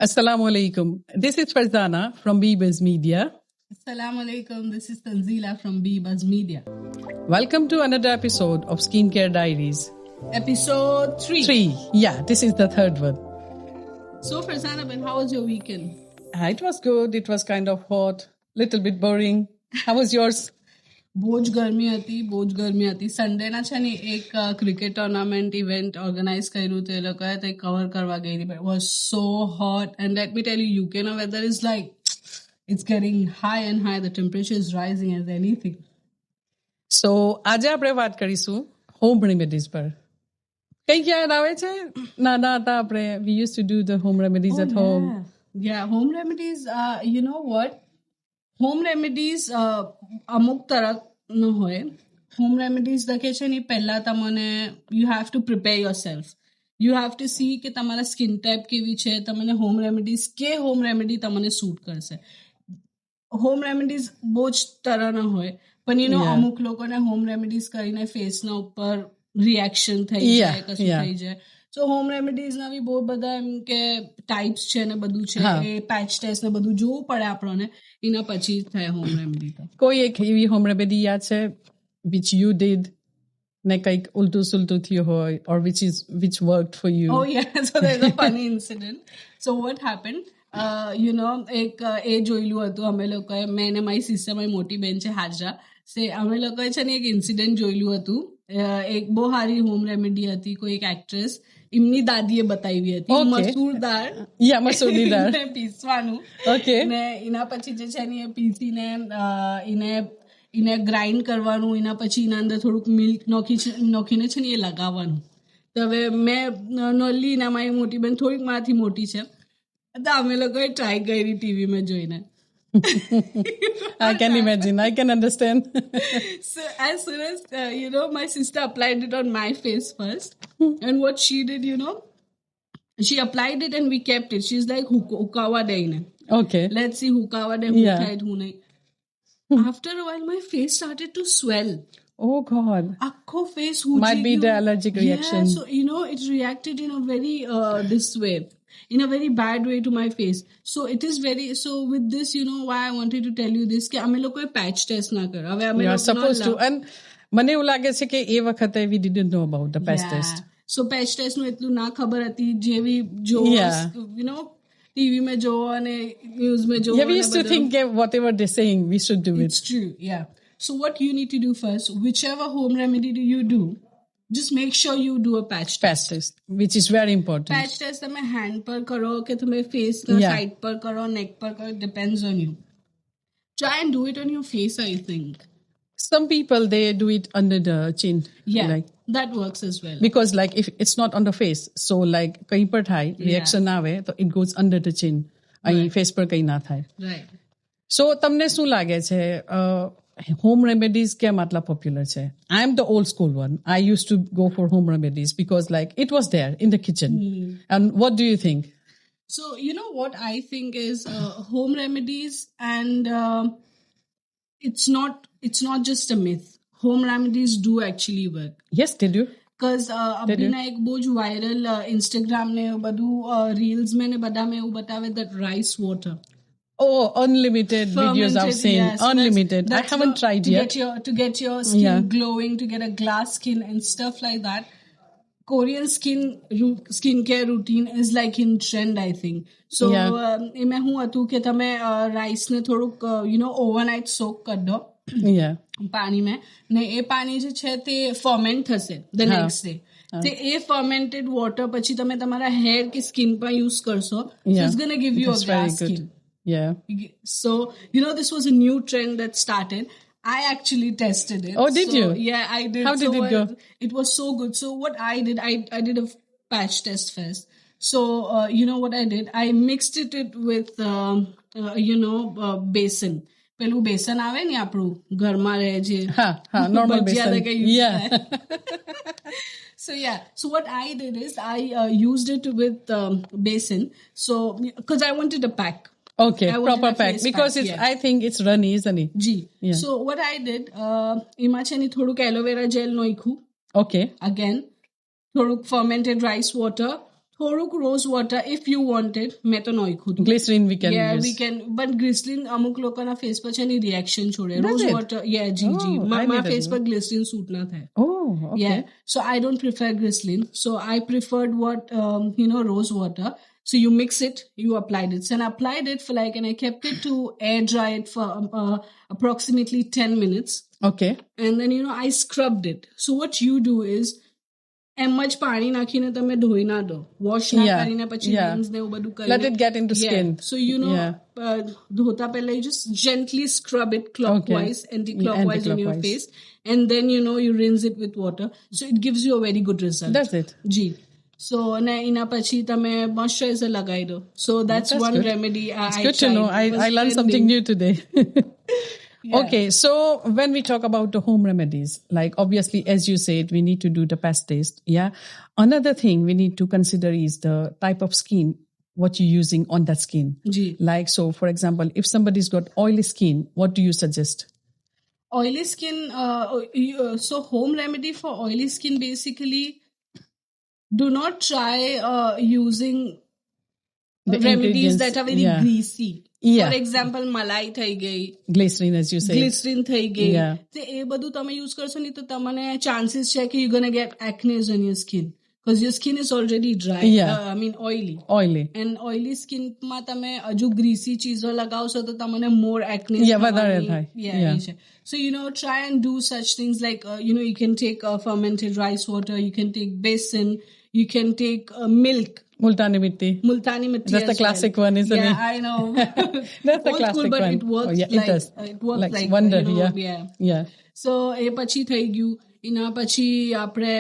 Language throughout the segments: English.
Assalamu alaikum. This is Farzana from Bebuzz Media. Assalamu alaikum. This is Tanzila from Bebuzz Media. Welcome to another episode of Skincare Diaries. Episode 3. 3. Yeah, this is the third one. So Farzana, how was your weekend? It was good. It was kind of hot, little bit boring. How was yours? બોજ ગરમી હતી Sunday ના છે ને એક cricket tournament event organise કર્યું હતું એ લોકોએ તે કવર કરવા ગઈ હતી but was so hot and let me tell you UK નો weather is like it's getting high and high the temperature is rising as anything so આજે આપણે વાત કરીશું હોમ રેમેડીઝ પર કઈ યાદ આવે છે નાના હતા આપણે we use to do the home remedies at home યા home remedies you know what home remedies અમુક તરફનો હોય હોમ રેમેડીઝ લખે છે ને પહેલાં તમને you have to prepare your self you have to C કે તમારા સ્કિન ટાઈપ કેવી છે તમને હોમ રેમેડીઝ કે હોમ રેમેડી તમને સૂટ કરશે હોમ રેમેડીઝ બહુ જ તરહના હોય પણ યુ નો અમુક લોકોને હોમ રેમેડીઝ કરીને ફેસના ઉપર રિએક્શન થઈ જાય કશું થઈ જાય સો હોમ રેમેડીઝના બી બહુ બધા એમ કે ટાઈપ્સ છે ને બધું છે એ પેચ ટેસ્ટ ને બધું જોવું પડે આપણને એના પછી થાય હોમ રેમેડી કોઈ એક એવી હોમ રેમેડી યાદ છે which you did ને કંઈક ઉલટું સુલટું થયું હોય or which worked for you? Oh yeah, so there's a funny incident. So what happened? એક એ જોયેલું હતું અમે લોકોએ મેં અને મારી સિસ્ટર મારી મોટી બેન છે હાજરા સે અમે લોકોએ છે ને એક ઇન્સિડન્ટ જોયેલું હતું એક બહુ સારી હોમ રેમેડી હતી કોઈ એક એક્ટ્રેસ એમની દાદીએ બતાવી હતી મસૂરની દાળ પીસવાનું ને એના પછી જે છે ને એ પીસીને એને ગ્રાઇન્ડ કરવાનું એના પછી એના અંદર થોડુંક મિલ્ક નોખીને છે ને એ લગાવવાનું તો હવે મેં નોલી ના મારી મોટી બેન થોડીક મારાથી મોટી છે તો અમે લોકોએ ટ્રાય કરી ટીવીમાં જોઈને I can imagine. I can understand. So as soon as, my sister applied it on my face first. And what she did, she applied it and we kept it. She's like, hukawa daine. Okay. Let's see hukawa de hu nahi. After a while, my face started to swell. Oh God. Akho face might be the allergic reaction. Yeah, so, it reacted in a very, this way. In a very bad way to my face. So it is so with this, why I wanted to tell you this, કે અમે લોકોએ patch test ના કર્યો. હવે અમે લોકો supposed to. And મને એવું લાગે છે કે એ વખતે we didn't know about the patch test. So patch test નું એટલું ના ખબર હતી જેવી જો ટીવી માં જોવો અને ન્યૂઝ માં જોવો. Yeah, we used to think whatever they're saying we should do it. It's true, yeah. So what you need to do first, whichever home remedy do you do, just make sure you do a patch test, which is very important. Patch test તમે hand પર કરો કે તમે face ના side પર કરો neck પર કરો, it depends on you. Try and do it on your face, I think. Some people they do it under the chin. Yeah, that works as well. Because like if it's not on the face, so like કઈ પર થાય reaction આવે તો it goes under the chin. અહીં face પર કઈ ના થાય. Right. So તમને શું લાગે છે home remedies કેમ આટલા popular છે? I'm the old school one. I used to go for home remedies because like it was there in the kitchen. And what do you think? So, what I think is home remedies and it's not just a myth. Home remedies do actually work. Yes, they do. Because abhina ek boj viral Instagram ne બધું reels में ने બધા में એવું બતાવે that rice water. Oh, unlimited videos I've seen. Yes, unlimited. I haven't tried yet. To get your skin glowing, to get a glass skin and stuff like that. Korean skincare routine is like in trend, I think. So, એમાં હું હતું કે તમે rice ને થોડુંક, overnight soak કરી દો. Yeah. પાણી में. ને એ પાણી જે છે તે ferment થશે the next day. તે એ fermented water પછી તમે તમારા hair કે skin પર use કરશો. So it's going to give you a glass skin. Yeah. So, this was a new trend that started. I actually tested it. Oh, did you? Yeah, I did. How did it go? It was so good. So what I did, I did a patch test first. So, what I did? I mixed it with, besan. પેલું બેસન આવે ને આપણું ઘરમાં રહે છે normal besan. Yeah. So what I did is I used it with besan. So, because I wanted a pack. Okay, proper pack. Because I think it's runny, isn't it? Ji. Yeah. So what I did, એમાં છે ને થોડુંક aloe vera gel નાખ્યું. Okay. Again, થોડુંક fermented rice water, થોડુંક rose water if you wanted મેં તો નાખ્યું હતું. Glycerin we can Yeah, use. we can, but glycerin અમુક લોકોના ફેસ પર છે ને રિએક્શન છોડે. Does rose it? Water, yeah, જી જી, Oh, I મારા didn't ફેસ know. પર ગ્લિસરીન સૂટ ના થાય. Oh, okay. Yeah, so I don't prefer glycerin. So I preferred rose water. So you mix it, you applied it. So I applied it for and I kept it to air dry it for approximately 10 minutes. Okay. And then, I scrubbed it. So what you do is, એમ જ પાણી નાખીને તમે ધોઈ ના દો, wash ના Yeah, કરીને પછી yeah. rinse ને એવું બધું Let it get into skin. So Yeah. ધોતા પહેલા you just gently scrub it clockwise, anti-clockwise on your Anti-clockwise. face, and then you rinse it with water. So it gives you a very good result. Does it? G. So ને એના પછી તમે moisturiser લગાવી દો. So that's one good. remedy It's I good to tried. know. It was I learned something trending. new today. Okay, so when we talk about the home remedies, like obviously, as you said, we need to do the patch test. Yeah. Another thing we need to consider is the type of skin, what you're using on that skin. G. Like, so for example, if somebody's got oily skin, what do you suggest? Oily skin, so home remedy for oily skin, basically, do not try using The remedies ingredients, that are very yeah. greasy. Yeah. For example, malai થઈ ગઈ, Glycerin, as you say. Glycerine થઈ ગઈ. Yeah. તો એ બધું તમે use કરશો ને તો તમને ચાન્સીસ છે કે you're gonna get acne on your skin because your skin is already dry. Yeah. I mean oily. Oily. And oily skin માં તમે હજુ greasy ચીજો લગાવશો તો તમને more acne Yeah, વધારે થાય. Yeah. Yeah. એ છે. So try and do such things like you can take fermented rice water, you can take besan, you can take milk, Multani mitti. multani mitti. That's the as classic well. one, isn't yeah, it? I know. That's the Old classic school, but one. it works. Oh, yeah, it does. It works like wonder. yeah. Yeah. So એ પછી થઈ ગયું. એના પછી આપણે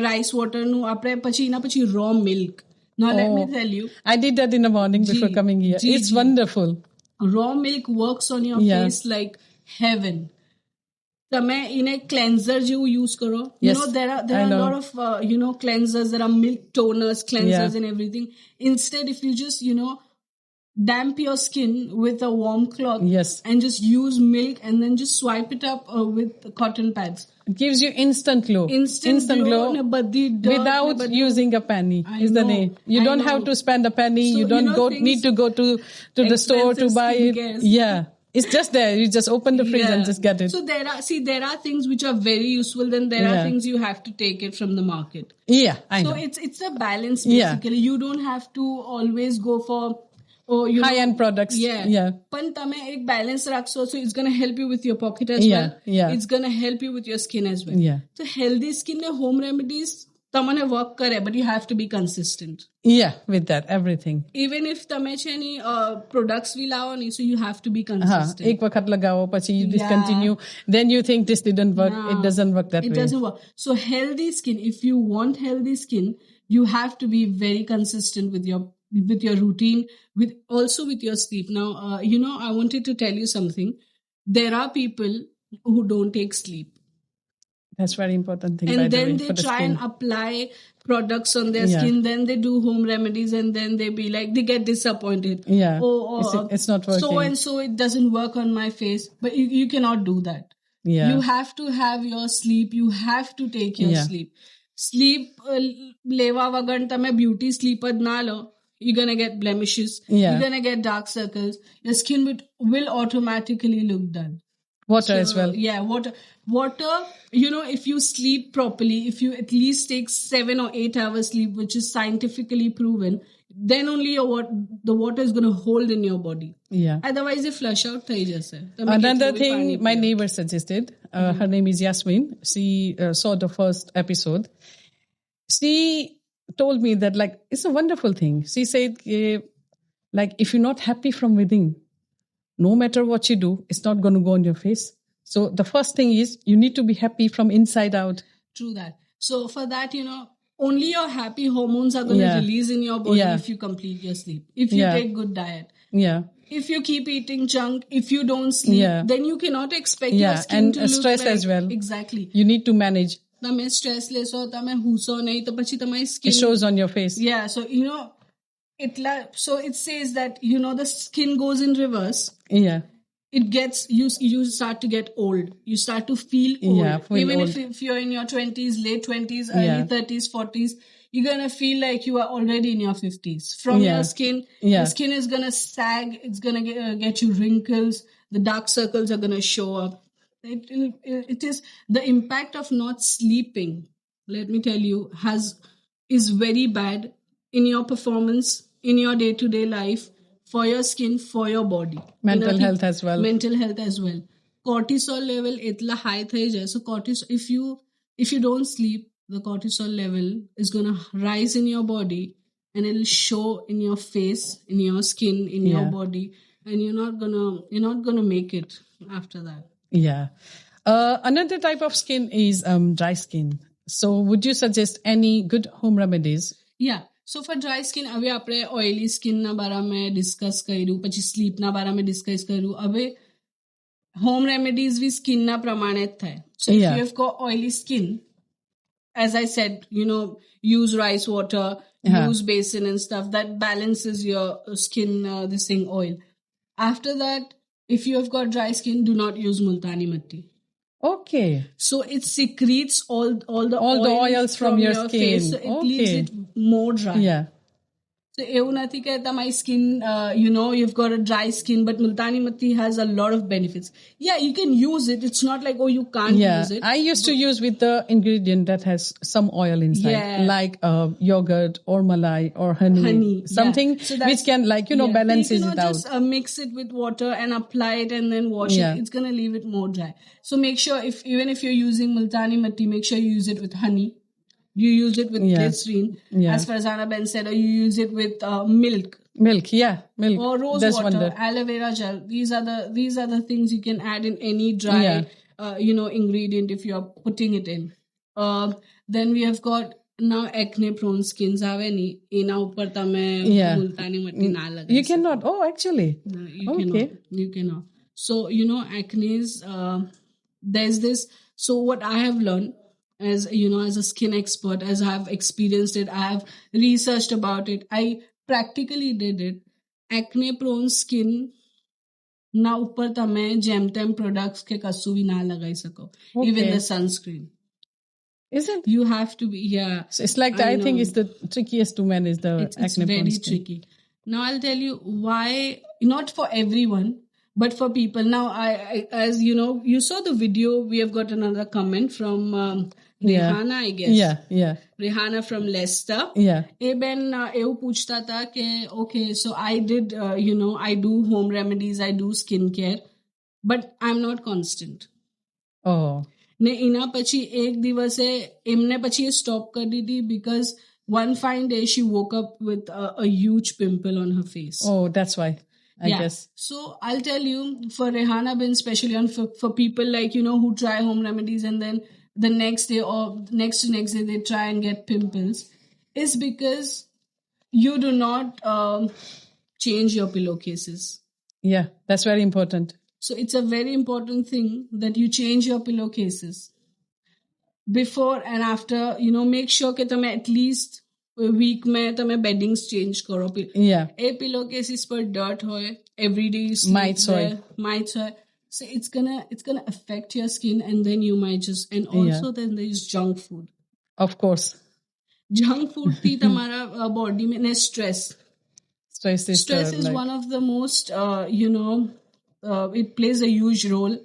rice વોટરનું આપણે પછી એના પછી raw milk. Now let me tell you, I did that in the morning before coming here. Gee, It's gee. wonderful. raw milk works on your Yeah. face like heaven. તમે એને cleanser જેવું use કરો. Yes, There I are a know. lot of cleansers, there are milk toners, cleansers Yeah. and everything. Instead, if you just damp your skin with a warm cloth Yes. and just use milk and then just swipe it up with cotton pads. It gives you instant glow. Instant glow ને બધી dirt ને Without બધું. using a penny. I Is the know, name. You I don't have know. to spend a penny. So, you don't need to go to the store to expensive buy it. skincare. Yeah. It's just there. You just open the fridge and just get it. So there are things which are very useful. Then there are Yeah. things you have to take it from the market. Yeah, I So know. it's a balance Yeah. basically. You don't have to always go for High-end products. Yeah. Yeah. પણ તમે એક balance રાખશો, so it's going to help you with your pocket as Yeah, well. yeah. It's going to help you with your skin as well. Yeah. So healthy skin ને home remedies તમને work કરે, but you have to be consistent. Yeah, with that, everything. Even if તમે છે ની products બી લાવો ની, so you have to be हाँ, consistent. एक वक्त लगाओ, પછી you discontinue, then you think this didn't work. No, It doesn't work that it way. doesn't work. So healthy skin, if you want healthy skin, you have to be very consistent with your routine, also with your sleep. Now, I wanted to tell you something. There are people who don't take sleep. That's very important thing, by And the then way, they for the try skin. and apply products on their Yeah. skin. Then they do home remedies, and then they be like, they get disappointed. Yeah. Oh, It's not working. so and so it doesn't work on my face. But you cannot do that. Yeah. You have to have your sleep. You have to take your Yeah. sleep. Sleep લેવા વગર તમે beauty sleep જ ના લો, you're gonna get blemishes. Yeah. You're gonna get dark circles. Your skin will automatically look dull. Water as well. Yeah, water, if you sleep properly, if you at least take 7 or 8 hours sleep, which is scientifically proven, then only the water is going to hold in your body. Yeah. Otherwise, it flush out થઈ જશે. Another thing my neighbor suggested, her name is Yasmin. She saw the first episode. She told me that, like, it's a wonderful thing. She said, like, if you're not happy from within, no matter what you do, it's not going to go on your face. So the first thing is you need to be happy from inside out. True that. So for that, only your happy hormones are going to Yeah. release in your body Yeah. if you complete your sleep, if you Yeah. take good diet. Yeah. If you keep eating junk, if you don't sleep, Yeah. then you cannot expect your Yeah, skin and to look stress like... as well. Exactly. You need to manage. તમે stress લેશો, તમે હૂસો નહીં, તો પછી તમારી It skin... shows on your face. Yeah, so so it says that the skin goes in reverse. Yeah. It gets you start to get old. You start to feel old. Yeah, feel Even old. if you're in your 20s, late 20s, early Yeah. 30s, 40s, you're going to feel like you are already in your 50s. From Yeah. your skin, Yeah. your skin is going to sag. It's going to get you wrinkles. The dark circles are going to show up. It is the impact of not sleeping, let me tell you, is very bad in your performance, in your day-to-day life, for your skin, for your body. Mental health as well. Mental health as well. Cortisol level itla high thai jai. So cortisol, if you don't sleep, the cortisol level is gonna rise in your body and it'll show in your face, in your skin, in your Yeah. body, and you're not gonna make it after that. Yeah. Another type of skin is dry skin. So would you suggest any good home remedies? Yeah. So for dry skin, હવે આપણે oily skin ના બારામાં discuss કર્યું, પછી sleep ના બારામાં discuss કર્યું. હવે home remedies भी skin ના પ્રમાણે જ થાય. So if Yeah. you have got oily skin, as I said, use rice water, use basin and stuff. That balances your skin, this thing, oil. After that, if you have got dry skin, do not use multani matti. Okay. So it secretes all the oils from your skin. face, so it leaves it more dry. Yeah. So એવું નથી કહેતા my skin, you've got a dry skin, but multani matti has a lot of benefits. Yeah, you can use it. It's not like, you can't Yeah. use it. I used to use with the ingredient that has some oil inside, Yeah. like yogurt or malai or honey. Something yeah. So which can balances you it out. just mix it with water and apply it and then wash Yeah. it. It's going to leave it more dry. So make sure even if you're using multani matti, make sure you use it with honey. You use it with glycerine, as Farzana Ben said, or you use it with milk. Milk. Or rose Does water, wonder. aloe vera gel. These are the things you can add in any dry, ingredient if you're putting it in. Then we have got now acne prone skins. Ena upar tame multani matti na lagai. You cannot. Oh, actually. No, you cannot. So, acne is, there's this. So what I have learned, as a skin expert, as I have experienced it, I have researched about it, I practically did it. Acne prone skin na upar tame જેમ તેમ products ke kasu bhi na lagai sako. Even the sunscreen. Is it? You have to be, So it's like I think it's the trickiest to manage the it's acne very prone skin. tricky. Now I'll tell you why, not for everyone, but for people. Now, I as you saw the video, we have got another comment from Rihanna, I guess. Yeah. Rihanna from Leicester. Yeah. એ બેન એવું પૂછતા હતા કે okay, so I did, I do home remedies, I do skincare, but I'm not constant. Oh. ને એના પછી એક દિવસે એમને પછી એ સ્ટોપ કરી દીધી because one fine day she woke up with a huge pimple on her face. Oh, that's why. I guess. So I'll tell you, for Rihanna bin especially, and for people like, who try home remedies and then the next day or next to next day they try and get pimples, is because you do not change your pillowcases. Yeah, that's very important. So it's a very important thing that you change your pillowcases before and after. Make sure that you at least a week mein તમે beddings change કરો. Yeah. A pillowcases પર dirt hoy, every day you sleep Mites hoy. So it's gonna affect your skin, and then you might just, and also then there is junk food. Of course. Junk food thi tamara body mein ne stress. Stress is one of the most it plays a huge role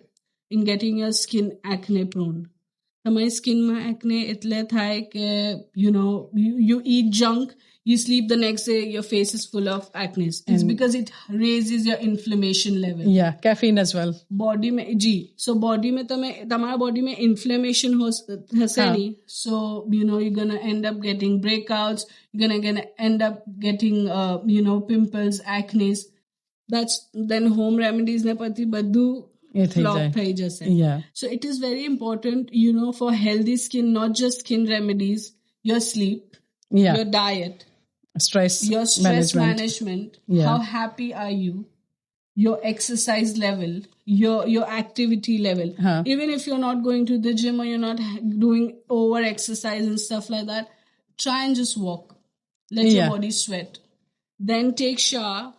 in getting your skin acne prone. તમારી સ્કિનમાં acne એટલે થાય કે you eat junk, you sleep the next day, your face is full of acne. It's because it raises your inflammation level. Yeah, caffeine as well. Body में so body में तुम्हारा body में inflammation हसे नहीं, so you're gonna end up getting breakouts, you're gonna end up getting pimples, acne. That's then home remedies ने पति बद्दू flop થઈ જશે. Yeah. So it is very important, for healthy skin, not just skin remedies, your sleep, your diet, your stress management, how happy are you, your exercise level, your activity level. Even if you're not going to the gym or you're not doing over exercise and stuff like that, try and just walk. Let your body sweat. Then take shower,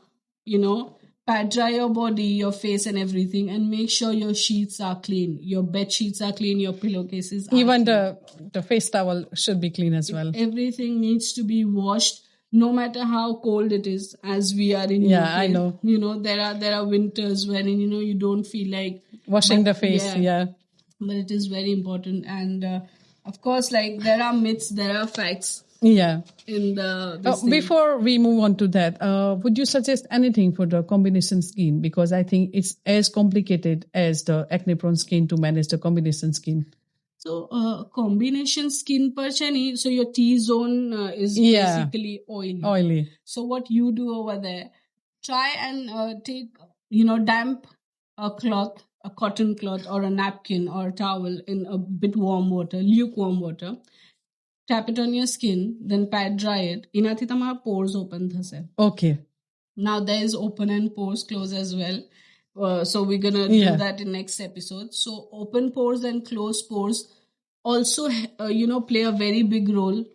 pat dry your body, your face and everything, and make sure your sheets are clean, your bed sheets are clean, your pillowcases are Even clean. the face towel should be clean as well. Everything needs to be washed, no matter how cold it is, as we are in Yeah, UK. I know. You know, there are winters wherein, you know, you don't feel like Washing the face, yeah. yeah. but it is very important. And of course, like, there are myths, there are facts Yeah. in this thing. Before we move on to that, would you suggest anything for the combination skin? Because I think it's as complicated as the acne prone skin to manage the combination skin. So combination skin per chani, so your T-zone is Yeah. basically oily. Oily. So what you do over there, try and take, you know, damp a cloth, a cotton cloth or a napkin or a towel in a bit warm water, lukewarm water. Tap it on your skin, then pat dry it. Inathi tamara pores open thase. Okay. Now there is open and pores close as well. So we're gonna Yeah. do that in next episode. So open pores and closed pores also, you know, play a very big role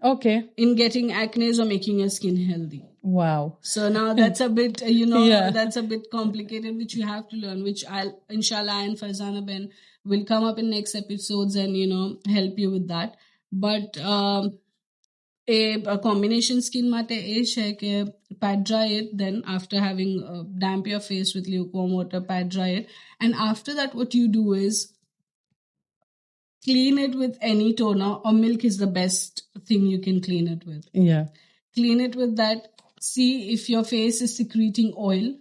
Okay. in getting acne or making your skin healthy. Wow. So now that's a bit, you know, Yeah. that's a bit complicated, which you have to learn, which I'll, inshallah, and Farzana Ben will come up in next episodes and, you know, help you with that. But a combination skin mate is ke pat dry it, then after having damp your face with lukewarm water, pat dry it. And after that, what you do is clean it with any toner, or milk is the best thing you can clean it with. Yeah. Clean it with that. See if your face is secreting oil.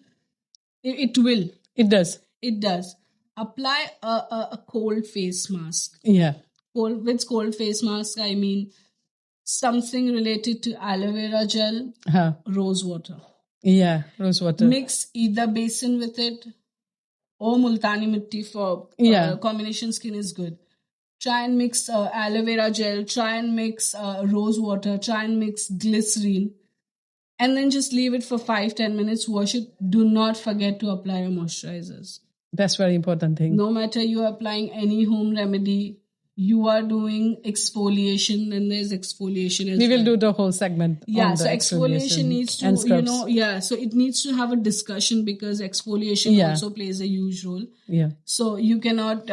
It will. It does. It does. Apply a cold face mask. Yeah. With cold face mask, I mean something related to aloe vera gel, Huh. rose water. Yeah. Rose water. Mix either basin with it or multani mitti for Yeah. combination skin is good. Try and mix aloe vera gel, try and mix rose water, try and mix glycerine, and then just leave it for 5-10 minutes. Wash it. Do not forget to apply your moisturizers. That's very important thing. No matter you are applying any home remedy, you are doing exfoliation, and there's exfoliation as We will well. do the whole segment. Yeah, on the so exfoliation needs to, and you scrubs. know, yeah, so it needs to have a discussion because exfoliation Yeah. also plays a huge role. Yeah. So you cannot,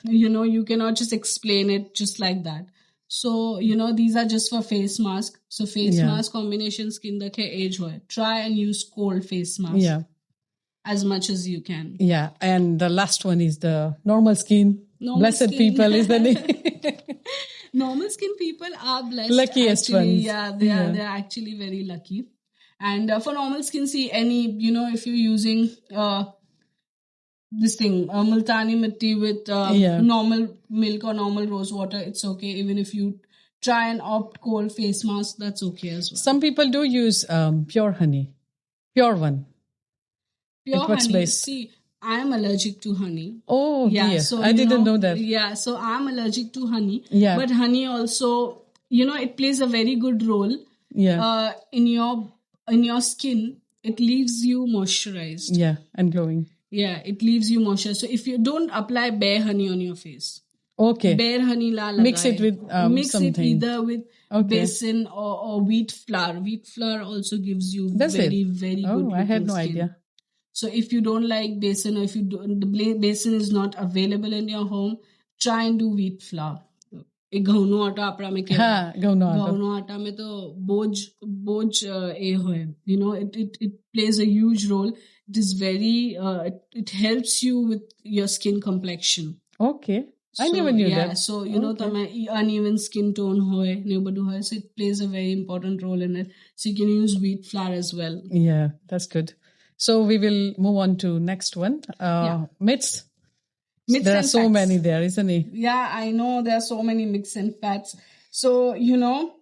you know, you cannot just explain it just like that. So, you know, these are just for face mask. So face Yeah. mask combination skin that age hoy. Try and use cold face mask Yeah. as much as you can. Yeah. And the last one is the normal skin. Normal Blessed skin. people is the name. Normal skin people are blessed. Luckiest actually. ones. Yeah, they're actually very lucky. And for normal skin, see any, you know, if you're using this thing, multani mitti with Yeah. normal milk or normal rose water, it's okay. Even if you try and opt cold face mask, that's okay as well. Some people do use pure honey. Pure one. Pure it works honey. best. See, I'm allergic to honey. Oh, Yeah, dear. so I you didn't know that. Yeah, so I'm allergic to honey. Yeah. But honey also, you know, it plays a very good role Yeah. in your skin. It leaves you moisturized. Yeah. And glowing. Yeah, it leaves you moisturized. So if you don't apply bare honey on your face, Okay. bare honey la Mix lagaye. it with Mix something. it either with Okay. basin or wheat flour. Wheat flour also gives you Does very, it? very Oh, good I had looking no skin. idea. So if you don't like basin, or if you don't, the basin is not available in your home, try and do wheat flour. एक घउनो आटा अपना में क्या हाँ, घउनो आटा. घउनो आटा में तो बोझ ए होए, you know, it plays a huge role. It is very it helps you with your skin complexion. Okay. I never knew that. So you know, तमें uneven skin tone होए, नेबडू होए, so it plays a very important role in it. So you can use wheat flour as well. Yeah, that's good. So we will move on to next one. Myths. Myths There are and so facts. many there, isn't it? Yeah, I know there are so many myths and facts. So you know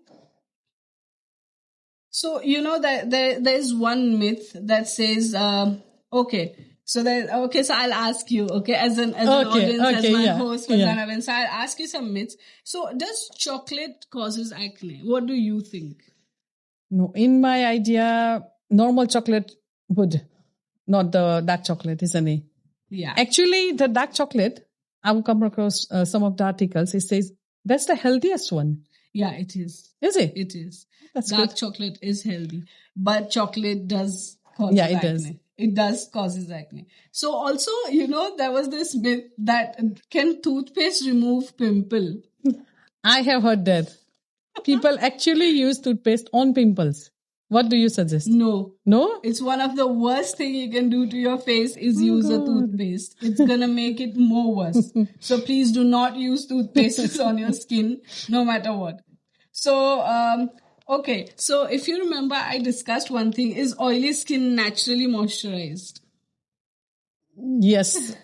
that there is one myth that says okay. So I'll ask you, okay, as an audience, as my host, Farzana Ben, so I'll ask you some myths. So does chocolate causes acne? What do you think? No, in my idea, normal chocolate would, not the dark chocolate, isn't it? Yeah. Actually, the dark chocolate, I've come across some of the articles. It says that's the healthiest one. Yeah, it is. Is it? It is. That's Dark good. chocolate is healthy, but chocolate does cause Yeah, acne. it does. It does causes acne. So also, there was this myth that can toothpaste remove pimple? I have heard that. People actually use toothpaste on pimples. What do you suggest? No. No? It's one of the worst thing you can do to your face is use a toothpaste. It's gonna make it more worse. So please do not use toothpaste on your skin, no matter what. So, okay. So if you remember, I discussed one thing. Is oily skin naturally moisturized? Yes.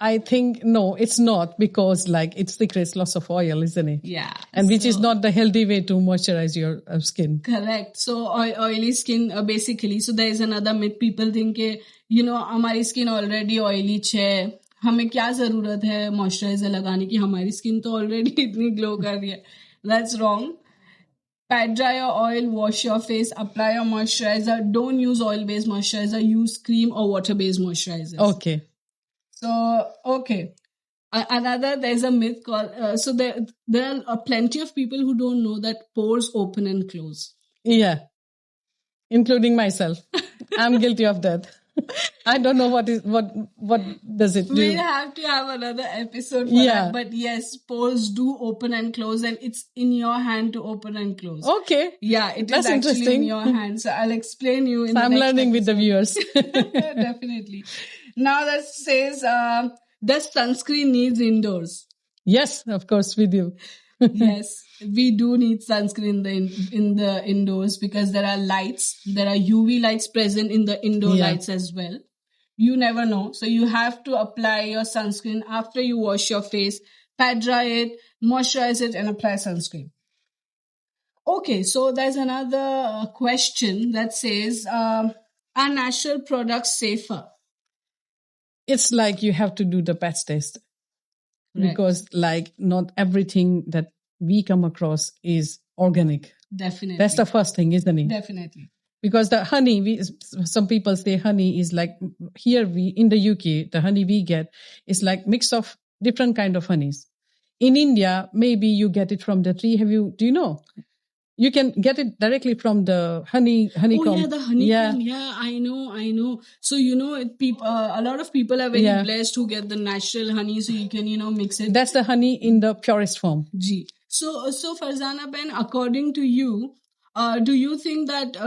I think no, it's not, because like it secretes lots of oil, isn't it? Yeah. And which is not the healthy way to moisturize your skin. Correct. So oily skin basically. So there is another myth. People think के हमारी skin already oily है, हमें क्या जरूरत है moisturizer लगाने की, हमारी skin तो already इतनी glow कर रही है. That's wrong. Pat dry your oil, wash your face, apply your moisturizer. Don't use oil-based moisturizer. Use cream or water-based moisturizers. Okay. So, okay. There's a myth called, so there are plenty of people who don't know that pores open and close. Yeah. Including myself. I'm guilty of that. I don't know what does it do. We'll have to have another episode for that. But yes, pores do open and close, and it's in your hand to open and close. Okay. Yeah, it That's is actually interesting. in your hand. So I'll explain you in the I'm next learning with the episode. viewers. Definitely. Now that says, does sunscreen needs indoors? Yes, of course we do. Yes, we do need sunscreen in the indoors because there are lights. There are UV lights present in the indoor lights as well. You never know. So you have to apply your sunscreen after you wash your face, pat dry it, moisturize it, and apply sunscreen. Okay, so there's another question that says, are natural products safer? It's like you have to do the patch test. Correct. Because like not everything that we come across is organic. Definitely. That's the first thing, isn't it? Definitely. Because the honey, some people say honey is like, here in the UK, the honey we get is like mix of different kind of honeys. In India, maybe you get it from the tree. Do you know? You can get it directly from the honeycomb. Oh yeah, the honeycomb. Yeah, I know. So a lot of people are very blessed who get the natural honey, so you can mix it. That's the honey in the purest form. Ji. So Farzana Ben, according to you, do you think that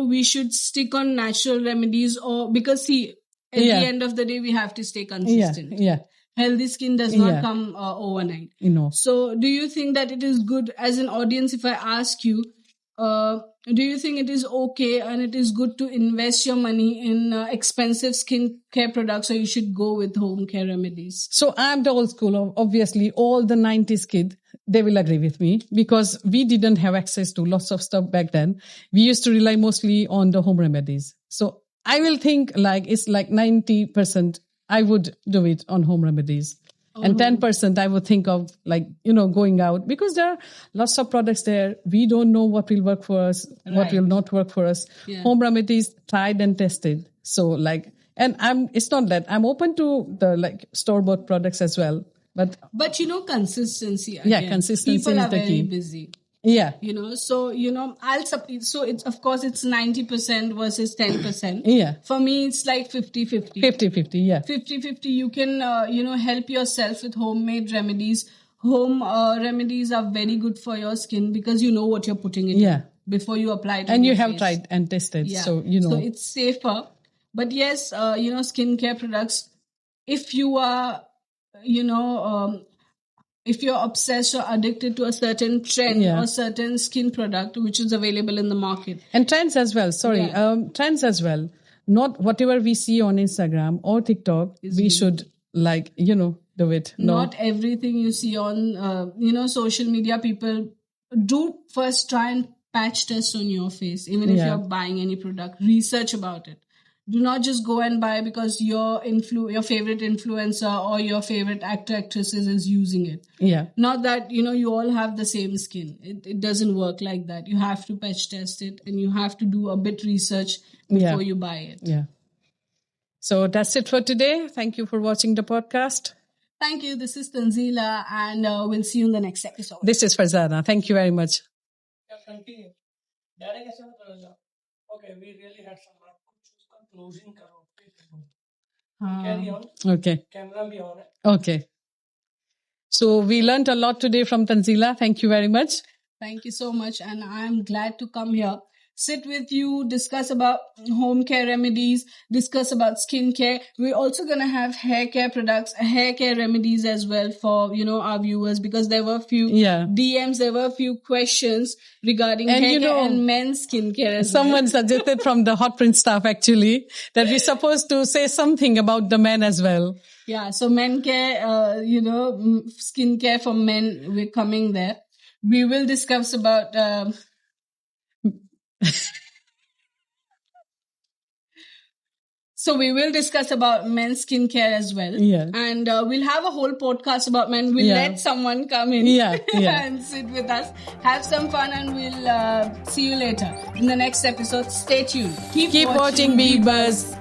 we should stick on natural remedies, or because see, at the end of the day we have to stay consistent. Yeah. Healthy skin does not come overnight. So do you think that it is good, as an audience, if I ask you, do you think it is okay and it is good to invest your money in expensive skincare products, or you should go with home care remedies? So I'm the old school. Obviously, all the 90s kids, they will agree with me, because we didn't have access to lots of stuff back then. We used to rely mostly on the home remedies. So I will think like it's like 90%. I would do it on home remedies. And 10% I would think of like, going out, because there are lots of products there. We don't know what will work for us, what will not work for us. Yeah. Home remedies, tried and tested. So like, and it's not that I'm open to the like store-bought products as well. But consistency. Again. Yeah, consistency People is are the very key. busy. Yeah. So it's, of course, it's 90% versus 10%. Yeah. For me, it's like 50-50. 50-50, yeah. 50-50. You can, help yourself with homemade remedies. Home remedies are very good for your skin because you know what you're putting in before you apply it. And you have tried and tested. Yeah. So, So it's safer. But yes, skincare products, if you are, if you're obsessed or addicted to a certain trend or certain skin product which is available in the market. And trends as well. Trends as well. Not whatever we see on Instagram or TikTok, we should do it. No. Not everything you see on, social media. People do first try and patch test on your face. Even if you're buying any product, research about it. Do not just go and buy because your favorite influencer or your favorite actor, actresses is using it. Yeah. Not that, you all have the same skin. It doesn't work like that. You have to patch test it and you have to do a bit research before you buy it. Yeah. So that's it for today. Thank you for watching the podcast. Thank you. This is Tanzila and we'll see you in the next episode. This is Farzana. Thank you very much. Continue. Okay, we really had some closing. Carry on. Okay. Camera be on. Okay. So we learned a lot today from Tanzila. Thank you very much. Thank you so much. And I'm glad to come here, sit with you, discuss about home care remedies, discuss about skin care. We're also going to have hair care products, hair care remedies as well for, our viewers, because there were a few DMs, there were a few questions regarding hair care and men's skin care as Someone suggested from the Hot Print staff actually that we're supposed to say something about the men as well. Yeah. So men care, skin care for men, we're coming there. We will discuss about, So we will discuss about men's skincare as well. Yeah. And we'll have a whole podcast about men. We'll let someone come in and sit with us. Have some fun, and we'll see you later in the next episode. Stay tuned. Keep watching Big Buzz.